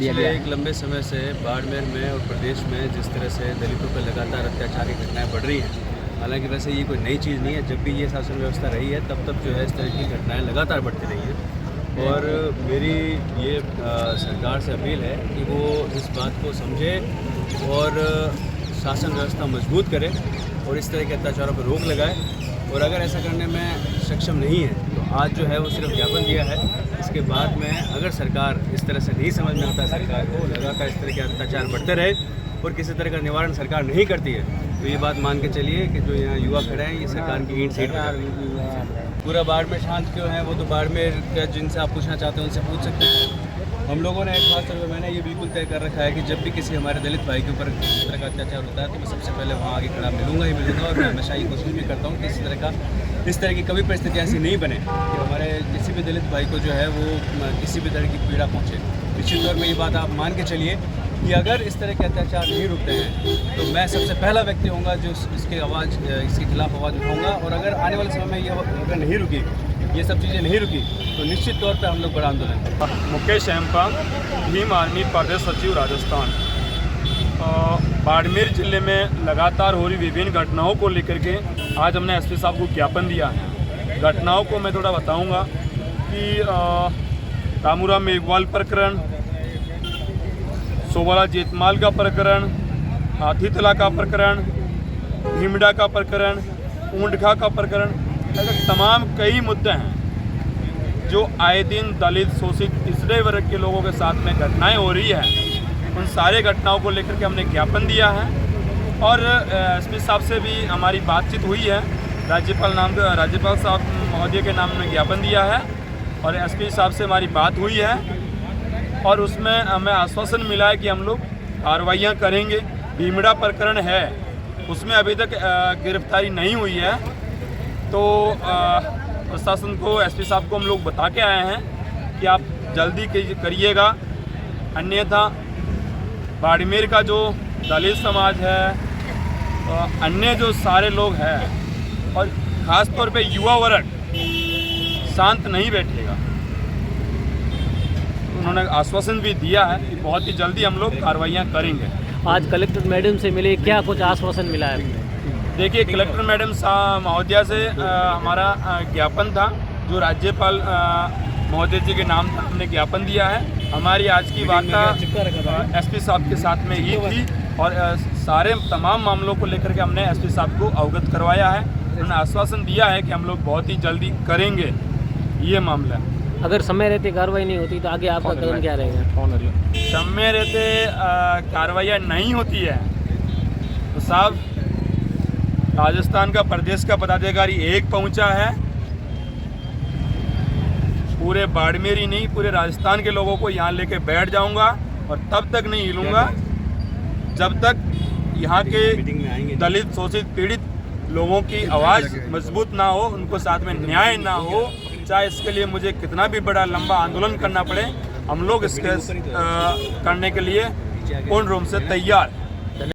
दिया गया एक लंबे समय से बाड़मेर में और प्रदेश में जिस तरह से दलितों पर लगातार अत्याचार की घटनाएं बढ़ रही हैं, हालांकि वैसे ये कोई नई चीज़ नहीं है। जब भी ये शासन व्यवस्था रही है तब जो है इस तरह की घटनाएं लगातार बढ़ती रही हैं। और मेरी ये सरकार से अपील है कि वो इस बात को समझे और शासन व्यवस्था मजबूत करे और इस तरह के अत्याचारों पर रोक लगाए। और अगर ऐसा करने में सक्षम नहीं है तो आज जो है वो सिर्फ ज्ञापन दिया है। इसके बाद में अगर सरकार इस तरह से नहीं समझ में आता, सरकार को लगातार इस तरह के अत्याचार बढ़ते रहे और किसी तरह का निवारण सरकार नहीं करती है, तो ये बात मान के चलिए कि जो यहाँ युवा खड़े हैं ये सरकार की ईंट सीट पूरा बाड़मेर शांत क्यों है, वो तो बाड़मेर का जिनसे आप पूछना चाहते हैं उनसे पूछ सकते हैं। हम लोगों ने खास तौर पर मैंने ये बिल्कुल तय कर रखा है कि जब भी किसी हमारे दलित भाई के ऊपर इस तरह का अत्याचार होता है तो मैं सबसे पहले वहाँ आगे खड़ा मिलूंगा। और मैं हमेशा ये कोशिश भी करता हूँ कि इस तरह की कभी परिस्थिति ऐसी नहीं बने कि हमारे किसी भी दलित भाई को जो है वो किसी भी तरह की पीड़ा पहुँचे। निश्चित तौर पर ये बात आप मान के चलिए कि अगर इस तरह के अत्याचार नहीं रुकते हैं तो मैं सबसे पहला व्यक्ति होऊंगा जो इसके खिलाफ आवाज़ उठाऊंगा। और अगर आने वाले समय में ये अगर नहीं रुकी, ये सब चीज़ें नहीं रुकी, तो निश्चित तौर पे हम लोग बड़ा आंदोलन करेंगे। मुकेश हेम्पा, भीम आर्मी प्रदेश सचिव राजस्थान। बाड़मेर जिले में लगातार हो रही विभिन्न घटनाओं को लेकर के आज हमने एसपी साहब को ज्ञापन दिया है। घटनाओं को मैं थोड़ा बताऊंगा कि तामूरा मेघवाल प्रकरण, सोवाला जेतमाल का प्रकरण, हाथीतला का प्रकरण, भीमडा का प्रकरण, ऊंटखा का प्रकरण, ऐसे तमाम कई मुद्दे हैं जो आए दिन दलित शोषित पिछड़े वर्ग के लोगों के साथ में घटनाएं हो रही है। उन सारे घटनाओं को लेकर के हमने ज्ञापन दिया है और एसपी साहब से भी हमारी बातचीत हुई है। राज्यपाल साहब महोदय के नाम में ज्ञापन दिया है और एसपी साहब से हमारी बात हुई है और उसमें हमें आश्वासन मिला है कि हम लोग कार्रवाइयाँ करेंगे। भीमड़ा प्रकरण है, उसमें अभी तक गिरफ्तारी नहीं हुई है, तो प्रशासन को, एसपी साहब को हम लोग बता के आए हैं कि आप जल्दी करिएगा, अन्यथा बाड़मेर का जो दलित समाज है, अन्य जो सारे लोग हैं और ख़ास तौर पे युवा वर्ग शांत नहीं बैठेगा। उन्होंने आश्वासन भी दिया है कि बहुत ही जल्दी हम लोग कार्रवाइयाँ करेंगे। आज कलेक्टर मैडम से मिले, क्या कुछ आश्वासन मिला है? देखिए, कलेक्टर मैडम महोदया से हमारा ज्ञापन था जो राज्यपाल महोदय जी के नाम था, हमने ज्ञापन दिया है। हमारी आज की वार्ता एसपी साहब के साथ में ही थी और सारे तमाम मामलों को लेकर के हमने एसपी साहब को अवगत करवाया है। उन्होंने आश्वासन दिया है कि हम लोग बहुत ही जल्दी करेंगे ये मामला। अगर समय रहते कार्रवाई नहीं होती तो आगे आपका कदम क्या रहेगा? समय रहते कार्रवाइयाँ नहीं होती है तो साहब, राजस्थान का प्रदेश का पदाधिकारी एक पहुंचा है, पूरे बाड़मेर ही नहीं पूरे राजस्थान के लोगों को यहाँ लेके बैठ जाऊंगा और तब तक नहीं हिलूंगा जब तक यहाँ के दलित शोषित पीड़ित लोगों की आवाज़ मजबूत ना हो, उनको साथ में न्याय ना हो। चाहे इसके लिए मुझे कितना भी बड़ा लंबा आंदोलन करना पड़े, हम लोग इसके करने के लिए पूर्ण रूप से तैयार।